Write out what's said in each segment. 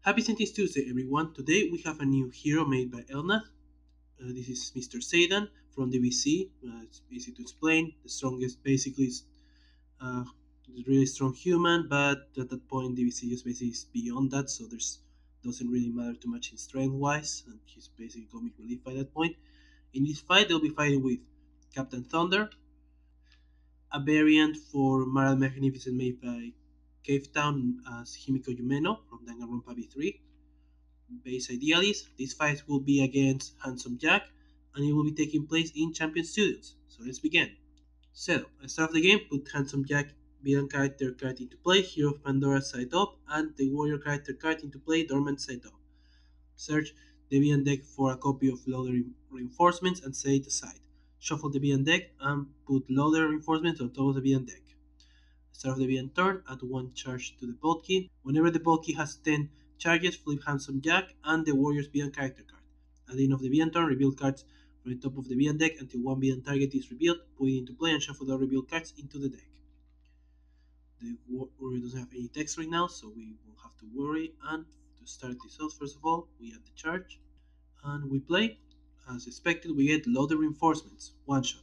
Happy Scientist Tuesday, everyone. Today we have a new hero made by elnath. This is Mr. Satan from DBC. It's easy to explain. The strongest, basically, is uh, a really strong human, but at that point, DBC just basically is beyond that, so there's doesn't really matter too much in strength wise, and he's basically comic relief by that point. In this fight, they'll be fighting with Captain Thunder, a variant for Maral Magnificent made by Cave Town as Himiko from Danganronpa V3. Base idealist. This fight will be against Handsome Jack, and it will be taking place in Champion Studios. So let's begin. So, at the start of the game, put Handsome Jack villain character card into play, Hero of Pandora side up, and the Warrior character card into play, Dormant side up. Search the villain deck for a copy of Loader reinforcements and set it aside. Shuffle the villain deck and put Loader reinforcements on top of the villain deck. Start of the villain turn, add 1 charge to the bulky. Whenever the bulky has 10 charges, flip Handsome Jack and the Warrior's villain character card. At the end of the villain turn, reveal cards from the top of the villain deck until one villain target is revealed, put it into play and shuffle the revealed cards into the deck. The Warrior doesn't have any text right now, so we won't have to worry. And to start this off, first of all, we add the charge and we play. As expected, we get loader reinforcements, 1 shot.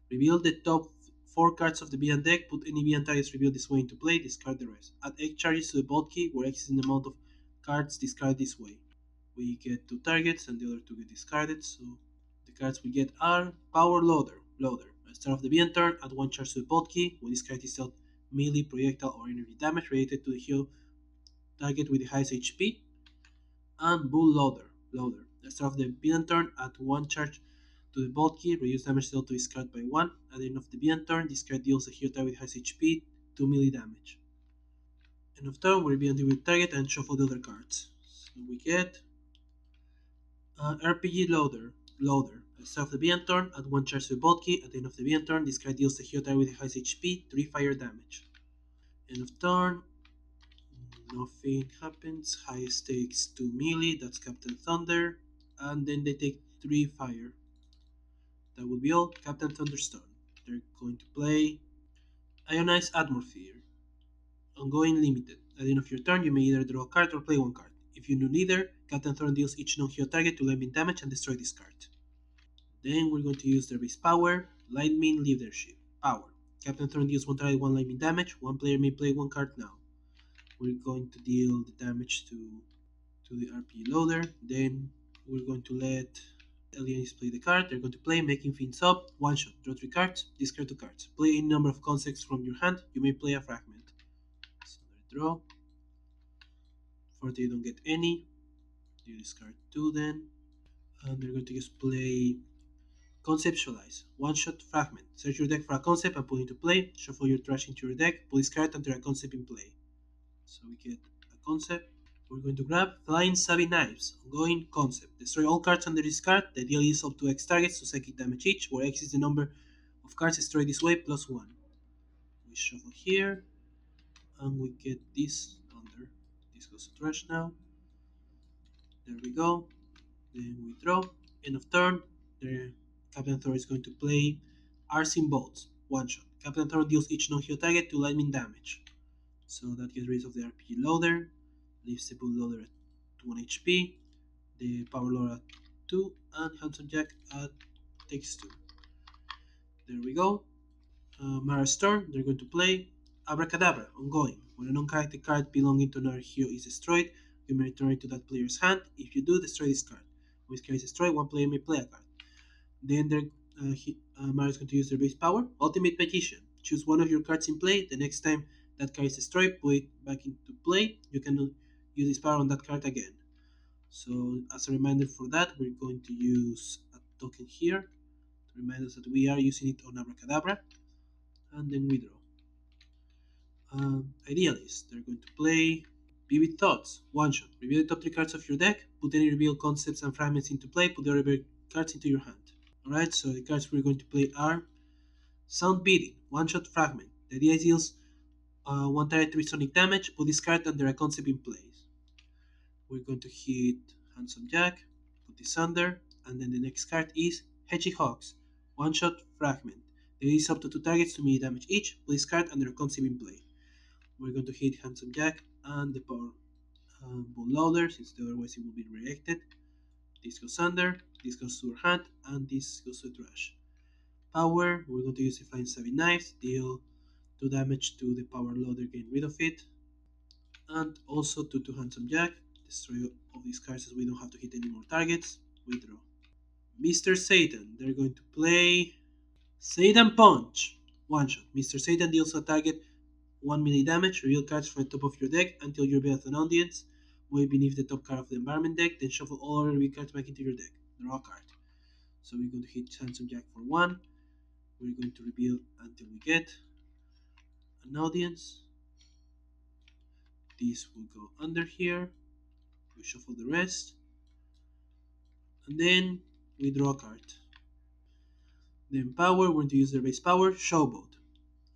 Reveal the top 4 cards of the villain deck, put any villain targets revealed this way into play, discard the rest. Add X charges to the bolt key, where X is the amount of cards discarded this way. We get 2 targets and the other 2 get discarded, so the cards we get are Power Loader. At the start of the villain turn, add 1 charge to the bolt key, when this card is dealt melee, projectile, or energy damage related to the hero target with the highest HP. And Bull Loader. At the start of the villain turn, add 1 charge to the bolt key, reduce damage dealt to this card by 1. At the end of the villain turn, this card deals a hero target with highest HP 2 melee damage. End of turn, we reveal the target and shuffle the other cards. So we get RPG Loader. At the start of the villain turn, add 1 charge to the bolt key. At the end of the villain turn, this card deals a hero target with the highest HP 3 fire damage. End of turn, nothing happens. High stakes 2 melee, that's Captain Thunder. And then they take 3 fire. That will be all. Captain Thunderstone. They're going to play Ionized Atmosphere. Ongoing limited. At the end of your turn, you may either draw a card or play 1 card. If you do neither, Captain Thorn deals each non-hero target to lightning damage and destroy this card. Then we're going to use their base power, Lightning Leadership. Power. Captain Thorn deals 1 target 1 lightning damage. 1 player may play 1 card now. We're going to deal the damage to the RPG loader. Then we're going to let aliens play the card. They're going to play Making Things Up. 1 shot. Draw 3 cards. Discard 2 cards. Play any number of concepts from your hand. You may play a fragment. So they draw. For they don't get any. You discard 2 then. And they're going to just play Conceptualize. 1 shot fragment. Search your deck for a concept and put it into play. Shuffle your trash into your deck. Pull this card until a concept in play. So we get a concept. We're going to grab Flying Savvy Knives. Ongoing concept. Destroy all cards under this card. The deal is up to X targets to psychic damage each, where X is the number of cards destroyed this way plus 1. We shuffle here, and we get this under. This goes to trash now. There we go. Then we draw. End of turn. The Captain Thor is going to play Arcing Bolts. 1 shot. Captain Thor deals each non-hero target to lightning damage. So that gets rid of the RPG loader. Leaves the bootloader at 1 HP, the power loader at 2, and Handsome Jack at takes 2. There we go. Mara's turn, they're going to play Abracadabra, ongoing. When a non-character card belonging to another hero is destroyed, you may return it to that player's hand. If you do, destroy this card. When this card is destroyed, one player may play a card. Then Mara is going to use their base power, Ultimate Magician. Choose one of your cards in play. The next time that card is destroyed, put it back into play. You can use this power on that card again. So as a reminder for that, we're going to use a token here to remind us that we are using it on Abracadabra, and then we draw. Idealist, they're going to play Vivid Thoughts, 1 shot. Reveal the top 3 cards of your deck, put any revealed concepts and fragments into play, put the revealed cards into your hand. Alright, so the cards we're going to play are Sound Beating, 1 shot fragment. The idea deals 1 target 3 sonic damage, put this card under a concept in place. We're going to hit Handsome Jack, put this under, and then the next card is Hedgehogs, 1 shot fragment. There is up to 2 targets to melee damage each, put this card under a concept in play. We're going to hit Handsome Jack and the power bootloader, since otherwise it will be rejected. This goes under, this goes to our hand, and this goes to the trash. Power, we're going to use the Flying Savvy Knives, deal 2 damage to the power loader, get rid of it. And also to Handsome Jack, destroy all these cards as we don't have to hit any more targets. We draw. Mr. Satan, they're going to play Satan Punch. One shot. Mr. Satan deals a target 1 melee damage. Reveal cards from the top of your deck until you reveal an audience. Way beneath the top card of the environment deck. Then shuffle all other reveal cards back into your deck. Draw a card. So we're going to hit Handsome Jack for 1. We're going to reveal until we get an audience. This will go under here. We shuffle the rest. And then we draw a card. Then power, we're going to use their base power, Showboat.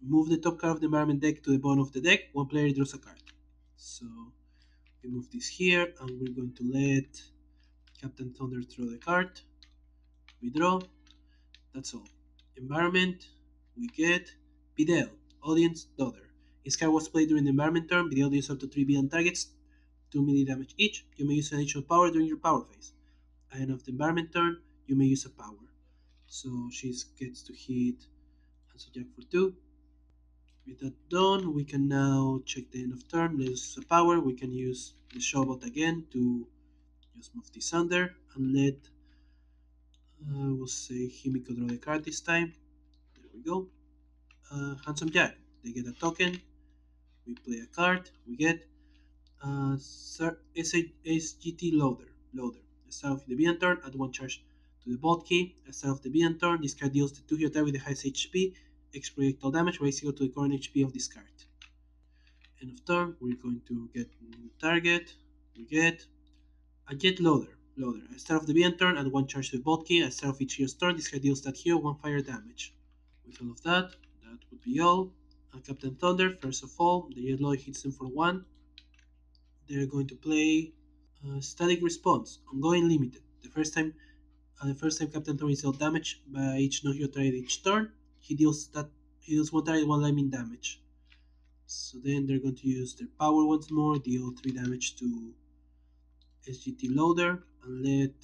Move the top card of the environment deck to the bottom of the deck. One player draws a card. So we move this here, and we're going to let Captain Thunder throw the card. We draw. That's all. Environment, we get Videl, Audience, Daughter. This card was played during the environment turn. Videl deals up to 3 villain targets, 2 melee damage each. You may use an additional power during your power phase. At the end of the environment turn, you may use a power. So she gets to hit Handsome Jack for 2. With that done, we can now check the end of turn. Let's use a power. We can use the Showbot again to just move this under and let, we'll say, Himiko draw the card this time. There we go. Handsome Jack. They get a token. We play a card. We get SGT Loader. Start of the beginning turn, add 1 charge to the bolt key. At start of the beginning turn, this card deals the 2 hero type with the highest HP, X projectile damage, raise equal to the current HP of this card. End of turn, we're going to get target. We get a Jet Loader. At start of the beginning turn, add 1 charge to the bolt key. At start of each hero's turn, this card deals that hero 1 fire damage. With all of that, that would be all. Captain Thunder, first of all, the Jet Loader hits them for 1. They're going to play Static Response, Ongoing Limited. The first time Captain Thunder is dealt damage by each no-hero target each turn, he deals 1 target 1 lightning damage. So then they're going to use their power once more, deal 3 damage to SGT Loader, and let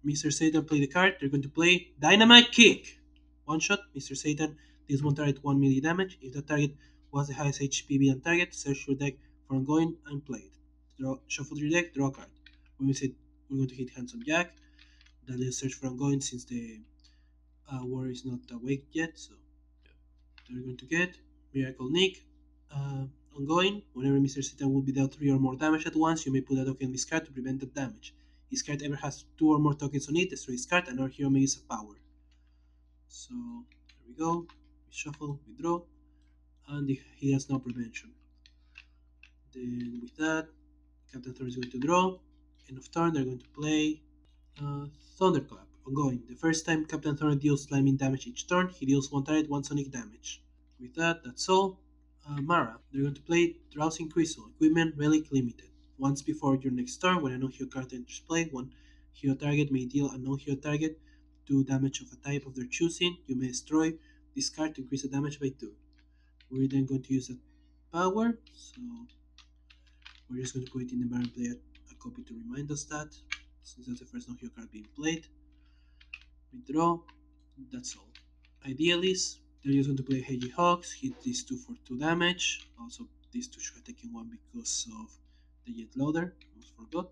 Mr. Satan play the card. They're going to play Dynamite Kick. One shot, Mr. Satan deals 1 target 1 melee damage. If that target was the highest HP villain target, search your deck for ongoing and play it. Shuffle your deck, draw a card. When we said we're going to hit Handsome Jack, that is search for ongoing since the war is not awake yet. So they're going to get Miracle Nick. Ongoing, whenever Mr. Satan will be dealt 3 or more damage at once, you may put a token on this card to prevent that damage. This card ever has 2 or more tokens on it, destroy this card, and our hero may use a power. So there we go. We shuffle, we draw, and he has no prevention. Then with that, Captain Thor is going to draw. End of turn, they're going to play Thunderclap. Ongoing. The first time Captain Thor deals lightning damage each turn, he deals 1 target, 1 sonic damage. With that, that's all. Mara, they're going to play Drowsing Crystal, Equipment Relic Limited. Once before your next turn, when a non-hero card enters play, 1 hero target may deal a non-hero target 2 damage of a type of their choosing. You may destroy this card to increase the damage by 2. We're then going to use that power, so we're just going to put it in the environment play a copy to remind us that, since that's the first non-hero card being played. We draw, that's all. Idealist, they're just going to play Heavy Hawks, hit these 2 for 2 damage. Also, these 2 should have taken 1 because of the Jet Loader, almost forgot.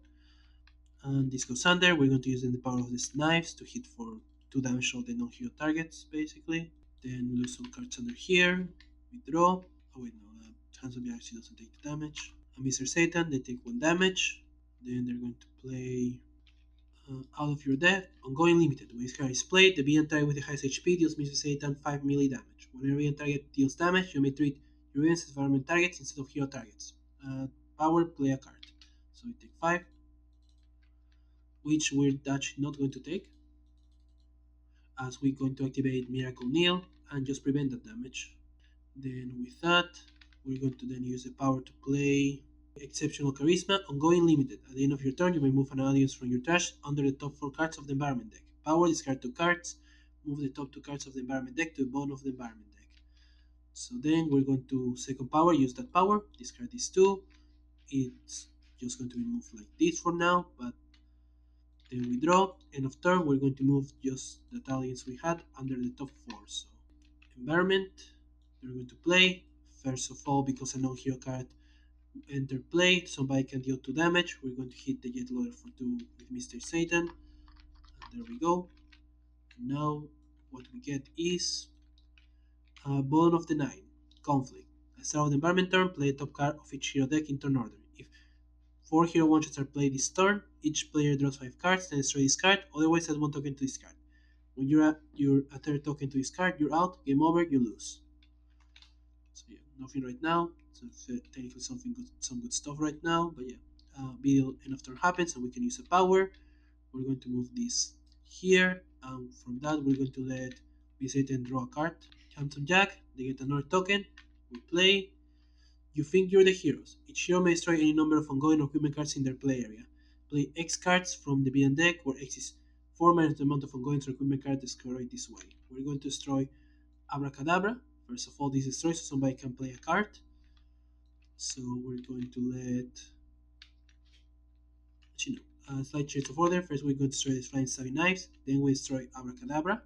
And this goes under, we're going to use the power of these knives to hit for 2 damage all the non-hero targets, basically. Then lose some cards under here, we draw. Oh wait, no, Handsome Jack actually doesn't take the damage. And Mr. Satan, they take 1 damage. Then they're going to play out of your deck, Ongoing Limited. When this card is played, the villain target with the highest HP deals Mr. Satan 5 melee damage. Whenever villain target deals damage, you may treat your villains as environment targets instead of hero targets. Power, play a card. So we take 5, which we're actually not going to take, as we're going to activate Miracle Kneel and just prevent that damage. Then with that, we're going to then use the power to play Exceptional Charisma, Ongoing Limited. At the end of your turn, you may move an audience from your trash under the top 4 cards of the environment deck. Power, discard 2 cards, move the top 2 cards of the environment deck to the bottom of the environment deck. So then we're going to second power, use that power, discard these 2. It's just going to be moved like this for now, but then we draw. End of turn, we're going to move just the talents we had under the top four. So, environment, we're going to play. First of all, because a non-hero card enter play, somebody can deal 2 damage. We're going to hit the Jet Loader for 2 with Mr. Satan. And there we go. And now, what we get is Bone of the Nine, Conflict. At the start of the environment turn, play the top card of each hero deck in turn order. If 4 hero one shots are played this turn, each player draws 5 cards, then destroy this card, otherwise add 1 token to this card. When you're at your third token to this card, you're out, game over, you lose. So yeah, nothing right now. So technically some good stuff right now, but yeah. Bill end of turn happens and we can use a power. We're going to move this here, and from that we're going to let visit and draw a card. Hampton Jack, they get another token. We play. You think you're the heroes. Each hero may destroy any number of ongoing or equipment cards in their play area. Play X cards from the villain deck, where X is 4 minus the amount of ongoing or equipment cards destroyed this way. We're going to destroy Abracadabra. First of all, this destroys so somebody can play a card. So we're going to let. Actually, no. Slight change of order. First, we're going to destroy these flying stabbing knives. Then we destroy Abracadabra.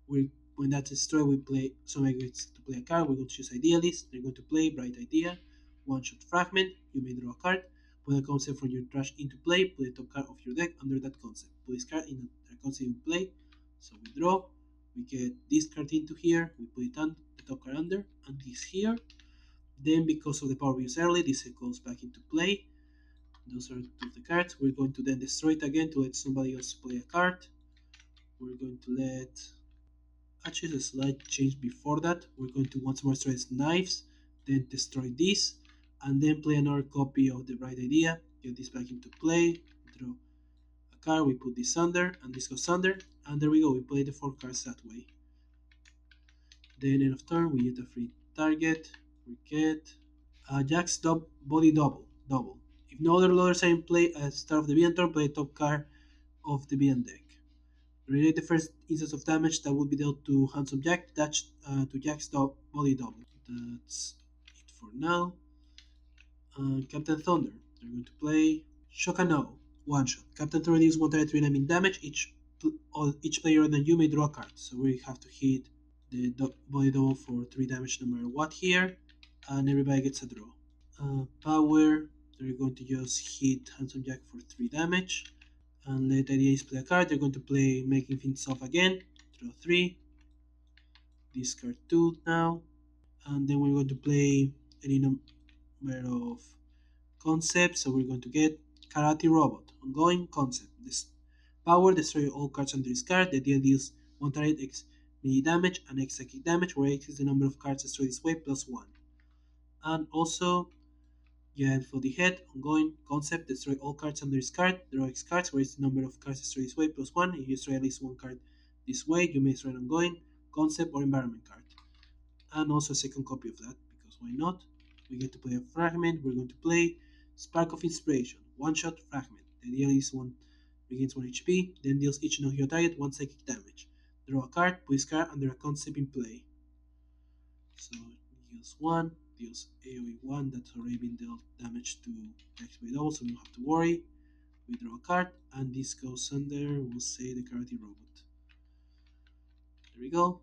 When that's destroyed, we play. Somebody gets to play a card. We're going to choose Idealist. They're going to play Bright Idea. One shot fragment. You may draw a card. Put a concept from your trash into play. Put the top card of your deck under that concept. Put this card in a concept in play. So we draw. We get this card into here. We put it on the top card under, and this here. Then, because of the power we used early, this goes back into play. Those are two of the cards. We're going to then destroy it again to let somebody else play a card. We're going to let. Actually, a slight change before that. We're going to once more destroy knives, then destroy this, and then play another copy of the Bright Idea. Get this back into play. Draw a card. We put this under, and this goes under, and there we go. We play the 4 cards that way. Then end of turn, we get a free target. We get Jack's body double. If no other loaders are in play at the start of the villain turn, play the top card of the villain deck. Relate the first instance of damage that will be dealt to Handsome Jack to Jack's body double. That's it for now. Captain Thunder. They're going to play Shokano. One shot. Captain Thunder deals 1 3 damage. Each player than you may draw a card. So we have to hit the body double for 3 damage no matter what here. And everybody gets a draw. Power. They're going to just hit Handsome Jack for 3 damage. And let ideas play a card. They're going to play making things off again. Draw 3. Discard 2 now. And then we're going to play any number of concepts. So we're going to get Karate Robot. Ongoing concept. This power, destroy all cards under this card. The idea deals 1 target X melee damage and X psychic damage, where X is the number of cards destroyed this way plus 1. And also, yeah, for the head, ongoing concept, destroy all cards under this card. Draw X cards, where it's the number of cards destroyed this way plus 1. If you destroy at least 1 card this way, you may destroy an ongoing concept or environment card. And also a second copy of that, because why not? We get to play a fragment. We're going to play Spark of Inspiration. One shot fragment. The idea is one begins 1 HP, then deals each non-hero target 1 psychic damage. Draw a card, put this card under a concept in play. So deals 1, deals AoE 1, that's already been dealt damage to X by double, so we don't have to worry. We draw a card, and this goes under, we'll say, the Karate Robot. There we go.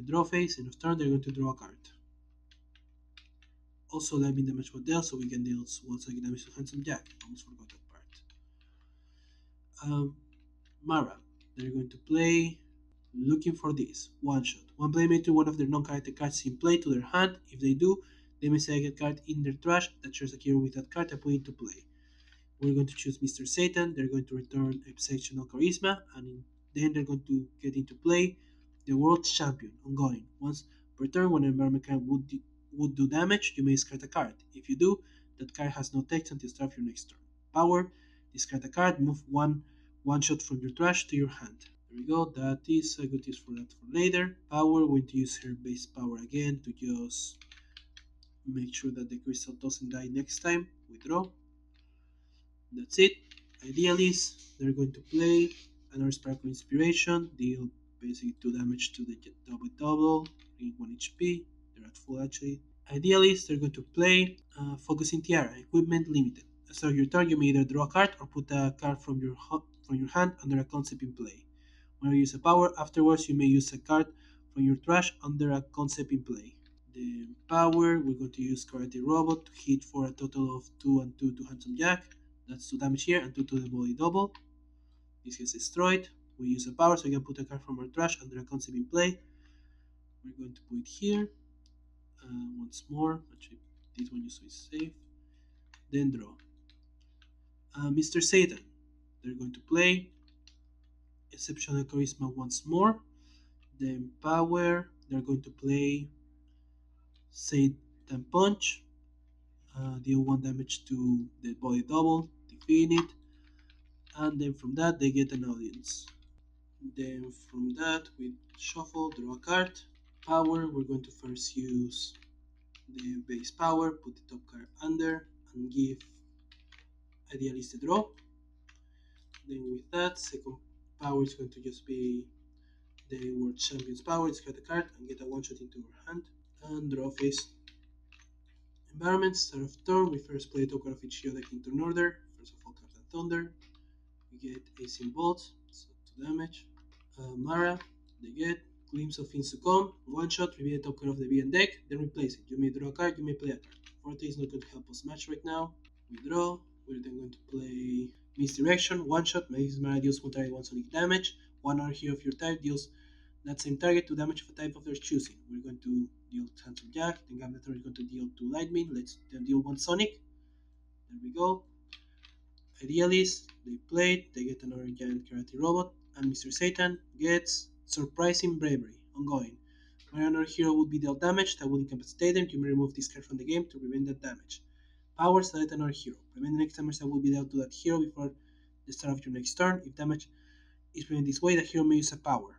Draw phase, end of turn, they're going to draw a card. Also, lightning damage was dealt, so we can deal 1 psychic damage to Handsome Jack. Almost forgot that part. Mara, they're going to play looking for this. One shot. One player may turn one of their non-character cards in play to their hand. If they do, they may select a card in their trash that shares a hero with that card and put it into play. We're going to choose Mr. Satan. They're going to return exceptional charisma, and then they're going to get into play the world champion ongoing. Once per turn, when an environment card would do damage, you may discard a card. If you do, that card has no text until the start of your next turn. Power, discard a card, move one shot from your trash to your hand. There we go, that is a good use for that for later. Power, we're going to use her base power again to just make sure that the crystal doesn't die next time. We draw. That's it. Idealist, they're going to play another Spark of Inspiration, deal basically 2 damage to the double, gain 1 HP. They're at full actually. Idealist, they're going to play Focusing Tiara, Equipment Limited. start your turn, you may either draw a card or put a card from your hand under a concept in play. When you use a power, afterwards you may use a card from your trash under a concept in play. The power, we're going to use Karate Robot to hit for a total of 2 and 2 to Handsome Jack. That's 2 damage here and 2 to the body double. This gets destroyed. We use a power so we can put a card from our trash under a concept in play. We're going to put it here. Once more. Actually, this one just so it's safe. Then draw. Mr. Satan. They're going to play Exceptional Charisma once more. Then power. They're going to play Satan Punch. Deal 1 damage to the body double. Defeat it. And then from that they get an audience. Then from that we shuffle, draw a card. Power, we're going to first use the base power, put the top card under, and give idealist a draw. Then with that, second power is going to just be the World Champion's power, discard the card and get a one shot into our hand. And draw phase. Environment, start of turn, we first play the top card of each hero deck in turn order. First of all, Captain Thunder. We get 18 bolts, so 2 damage. Mara, they get Glimpse of Things to Come, one shot, reveal the top card of the BN deck, then replace it. You may draw a card, you may play a card. Forte is not going to help us much right now. We draw, we're then going to play Misdirection, one shot, makes Mara deals one target, one sonic damage. One other hero of your type deals that same target 2 damage of a type of their choosing. We're going to deal Handsome Jack, then Gambler is going to deal 2 Lightning, let's then deal 1 Sonic. There we go. Idealist, they played, they get another giant karate robot, and Mr. Satan gets surprising bravery, ongoing. When another hero would be dealt damage that would incapacitate them, you may remove this card from the game to prevent that damage. Power, select another hero. Prevent the next damage that will be dealt to that hero before the start of your next turn. If damage is prevented this way, the hero may use a power.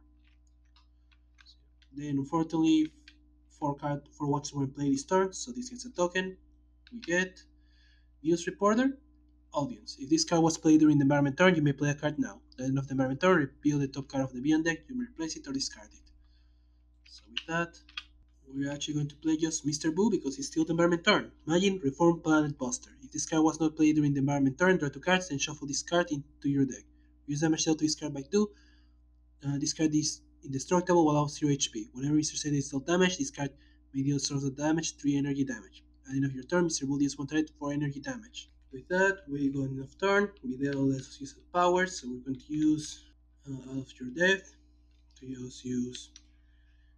Then unfortunately, 4 watches were played this turn, so this gets a token. We get News Reporter. Audience. If this card was played during the environment turn, you may play a card now. At the end of the environment turn, reveal the top card of the Beyond deck, you may replace it or discard it. So with that, we're actually going to play just Mr. Boo because it's still the environment turn. Imagine Reform Planet Buster. If this card was not played during the environment turn, draw 2 cards, then shuffle this card into your deck. Use damage dealt to this card by 2. This card is indestructible while out 0 HP. Whenever Mr. Satan is dealt damage, this card may deal source of damage, 3 energy damage. At the end of your turn, Mr. Boo deals 1 target 4 energy damage. With that, we're going off turn. We deal let's use the power, so we're going to use out of your death to just use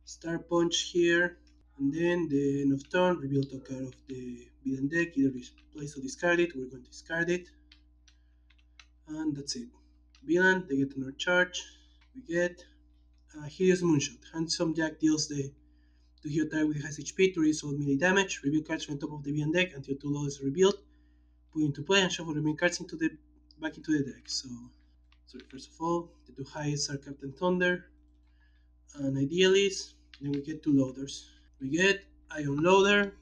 Star Punch here, and then the end of turn, reveal the card of the villain deck, either replace or discard it. We're going to discard it, and that's it. Villain, they get another charge. We get Hideous Moonshot. Handsome Jack deals the to hero type with high HP to resolve melee damage. Reveal cards from the top of the villain deck until 2 loads are revealed. Put into play and shuffle the remaining cards back into the deck. So first of all, the 2 highest are Captain Thunder and Idealist. Then we get 2 loaders. We get Iron Loader.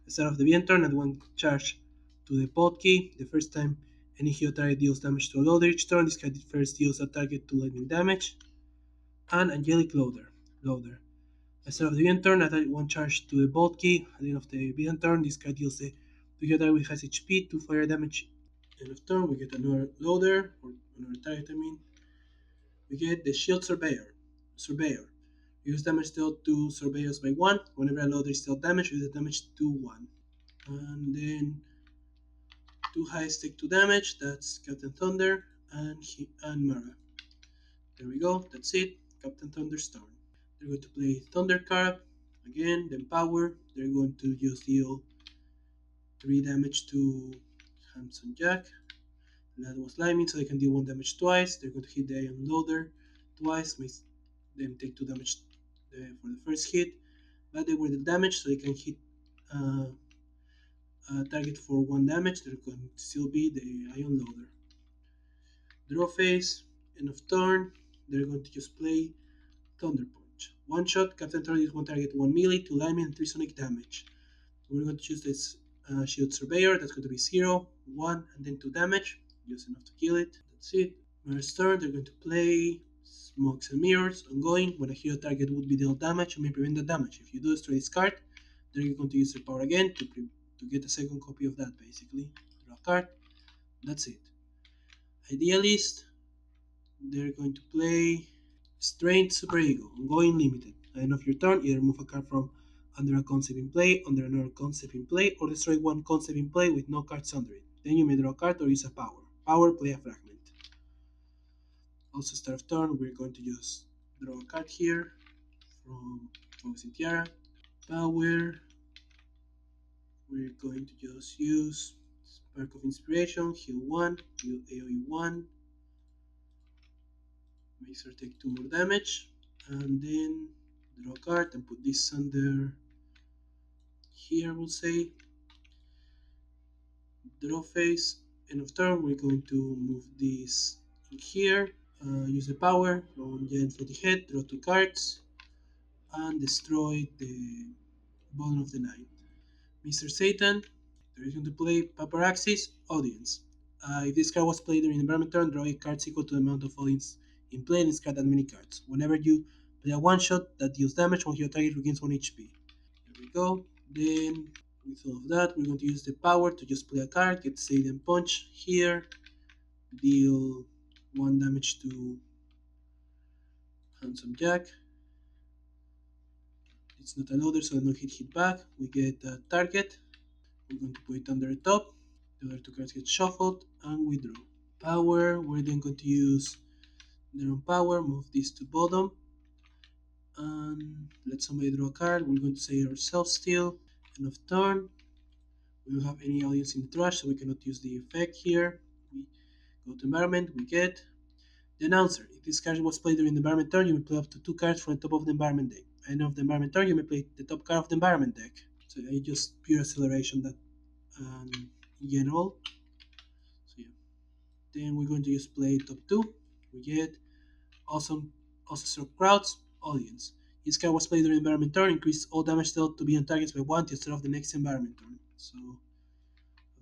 Instead of the Bien turn, add 1 charge to the pot key. The first time any hero target deals damage to a loader each turn, this card first deals a target to lightning damage. And Angelic Loader. Instead of the Bien turn, add 1 charge to the bolt key. At the end of the Bien turn, this card deals the together with has HP, 2 fire damage. End of turn, we get another loader, or another target, I mean. We get the Shield Surveyor. Use damage dealt to Surveyors by 1. Whenever a loader is dealt damage, use the damage to 1. And then 2 highest take 2 damage, that's Captain Thunder and Mara. There we go, that's it. Captain Thunder's turn. They're going to play Thunder card again, then power. They're going to just deal 3 damage to Handsome Jack. That was Lightning, so they can deal 1 damage twice. They're going to hit the Iron Loader twice, makes them take 2 damage for the first hit. But they were the damage, so they can hit a target for 1 damage. They're going to still be the Iron Loader. Draw phase, end of turn. They're going to just play Thunder Punch. 1 shot, Captain Thunder is 1 target, 1 melee, 2 lightning, and 3 sonic damage. We're going to choose this Shield Surveyor, that's going to be 0, 1, and then 2 damage, just enough to kill it. That's it. Mara's turn, they're going to play Smokes and Mirrors, ongoing. When a hero target would be dealt damage, you may prevent the damage. If you do destroy this card, then you're going to use your power again to get a second copy of that, basically. Draw card. That's it. Idealist, they're going to play Strained Super Ego, ongoing limited. At the end of your turn, either move a card from under a concept in play, under another concept in play, or destroy one concept in play with no cards under it. Then you may draw a card or use a power. Power, play a fragment. Also, start of turn, we're going to just draw a card here from Focusing Tiara. Power, we're going to just use Spark of Inspiration, heal 1, heal AoE 1, makes her take 2 more damage, and then draw a card and put this under here, we'll say. Draw phase. End of turn, we're going to move this in here, use the power on Giant for the head, draw 2 cards, and destroy the bottom of the night. Mr. Satan, there is going to play Paparaxis Audience. If this card was played during the environment turn, draw 8 cards equal to the amount of audience in play and discard that many cards. Whenever you play a one shot that deals damage, one hero target regains 1 HP. There we go. Then, with all of that, we're going to use the power to just play a card, get Satan Punch here, deal 1 damage to Handsome Jack. It's not a loader, so no hit back. We get a target. We're going to put it under the top. The other 2 cards get shuffled, and we draw. Power, we're then going to use their own power, move this to bottom, and let somebody draw a card. We're going to say ourselves still. End of turn. We don't have any audience in the trash, so we cannot use the effect here. We go to environment, we get the announcer. If this card was played during the environment turn, you may play up to 2 cards from the top of the environment deck. At the end of the environment turn, you may play the top card of the environment deck. So I just pure acceleration that in general. So yeah. Then we're going to just play top 2. We get awesome struck crowds audience. This card was played during environment turn, increase all damage dealt to be on targets by 1 instead of the next environment turn. So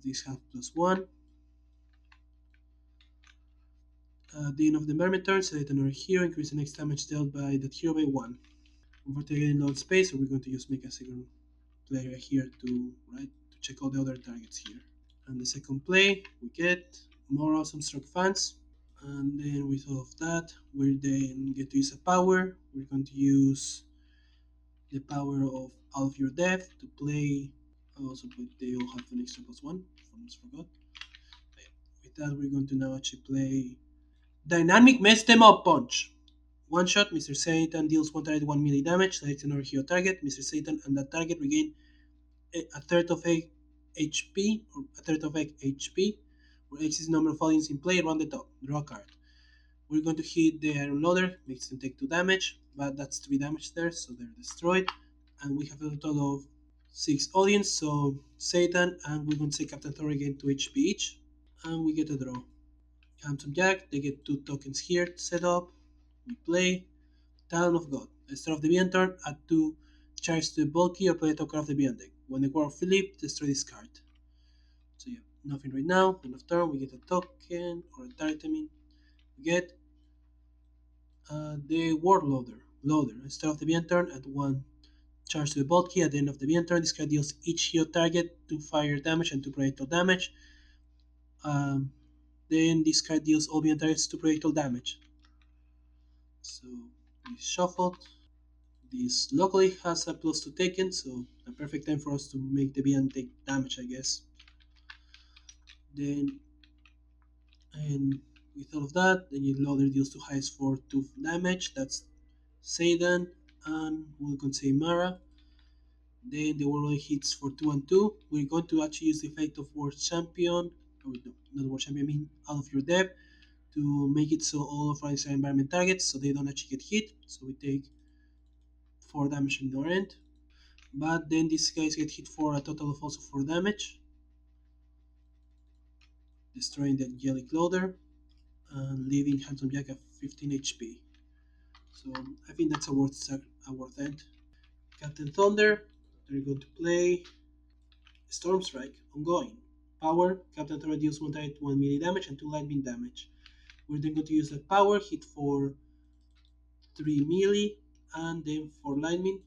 these have +1. At the end of the environment turn, select another hero, increase the next damage dealt by that hero by 1. We're taking load space, so we're going to just make a second player here to check all the other targets here. And the second play, we get more awesome struck fans. And then with all of that, we then get to use a power. We're going to use the power of All of Your Death to play. Also, but they all have an extra +1. Almost forgot. With that, we're going to now actually play Dynamic Mess Them Up Punch. One shot, Mr. Satan deals 1 target 1 melee damage, selects another hero target. Mr. Satan and that target regain a third of a HP, or a third of a HP, where X is the number of audience in play around the top. Draw a card. We're going to hit the Iron Loader, makes them take 2 damage, but that's 3 damage there, so they're destroyed. And we have a total of 6 audience, so Satan and we're going to say Captain Thor again 2 HP each, and we get a draw. Handsome Jack, they get 2 tokens here to set up. We play Talon of God. At the start of the Beyond turn, add 2 charge to the bulky or play a token of the Beyond deck. When the War of Philip, destroy this card. So yeah, nothing right now. End of turn, we get a token or a target. We get the War Loader. At the start of the Beyond turn, add 1 charge to the bulky. At the end of the Beyond turn, this card deals each hero target 2 fire damage and 2 projectile damage. Then this card deals all Beyond targets 2 projectile damage. So we shuffled. This luckily has a +2 taken, so a perfect time for us to make the Beyond take damage, I guess. Then, and with all of that, then your loader deals 2 highs for 2 damage. That's Satan and we're going to say Mara. Then the world hits for 2 and 2. We're going to actually use the effect of World Champion, or no, not World Champion, I mean Out of Your Depth, to make it so all of our environment targets, so they don't actually get hit. So we take 4 damage in our end. But then these guys get hit for a total of also 4 damage, destroying the Angelic Loader and leaving Handsome Jack at 15 HP. So I think that's a worth end. Captain Thunder, they're going to play Storm Strike, ongoing. Power, Captain Thunder deals 1 target 1 melee damage and 2 lightning damage. We're then going to use that power, hit for 3 melee and then 4 lightning.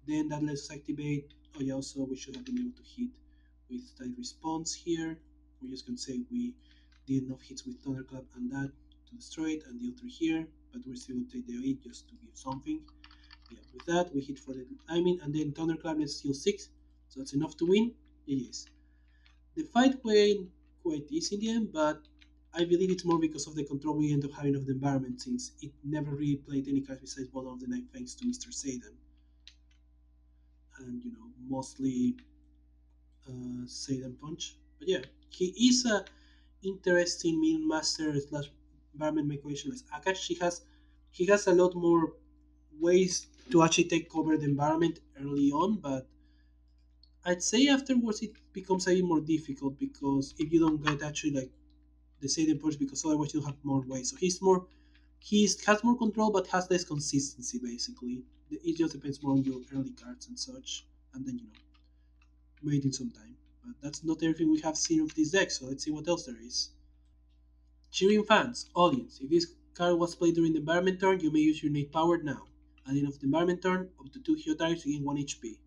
Then that lets us activate. Oh yeah, also we should have been able to hit with tight response here. we're just gonna say we did enough hits with Thunderclap and that to destroy it and deal 3 here, but we're still gonna take the 8 just to give something. Yeah, with that we hit for the timing and then Thunderclap let's heal 6, so that's enough to win. Yes. The fight went quite easy in the end, but I believe it's more because of the control we end up having of the environment since it never really played any cards besides Bottom of the Night thanks to Mr. Satan. And mostly Satan Punch. But yeah, he is a interesting meal master slash environment manipulation as Akash. He has a lot more ways to actually take over the environment early on, but I'd say afterwards it becomes a bit more difficult because if you don't get actually like the Satan Punch, because otherwise you'll have more ways. So he has more control but has less consistency basically. It just depends more on your early cards and such, and then waiting some time. But that's not everything we have seen of this deck, so let's see what else there is. Cheering fans, audience. If this card was played during the environment turn, you may use your innate power now. At the end of the environment turn, up to 2 hero targets gain 1 HP.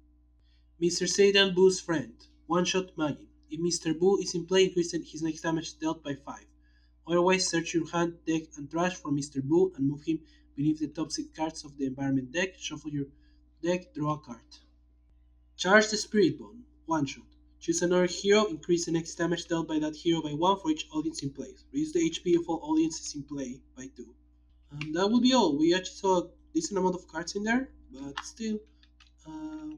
Mr. Satan Boo's friend. One shot magic. If Mr. Boo is in play, increase his next damage dealt by 5. Otherwise, search your hand, deck, and trash for Mr. Boo and move him beneath the top 6 cards of the environment deck. Shuffle your deck, draw a card. Charge the Spirit Bone. One shot. Choose another hero, increase the next damage dealt by that hero by 1 for each audience in play. Reduce the HP of all audiences in play by 2. And that would be all. We actually saw a decent amount of cards in there, but still.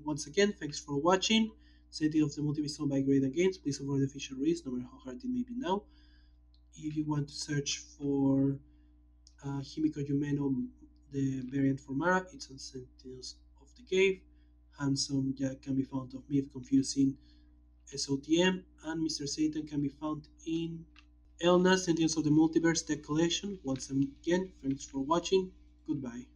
Once again, thanks for watching. Setting of the multiverse by Great Games. Please avoid the official release, no matter how hard it may be now. If you want to search for Himiko Yumeno, the variant for Mara, it's on Sentinels of the Cave. Handsome Jack can be found of Meep Confusing SOTM, and Mr. Satan can be found in elnath, Sentinels of the Multiverse deck collection. Once again, thanks for watching. Goodbye.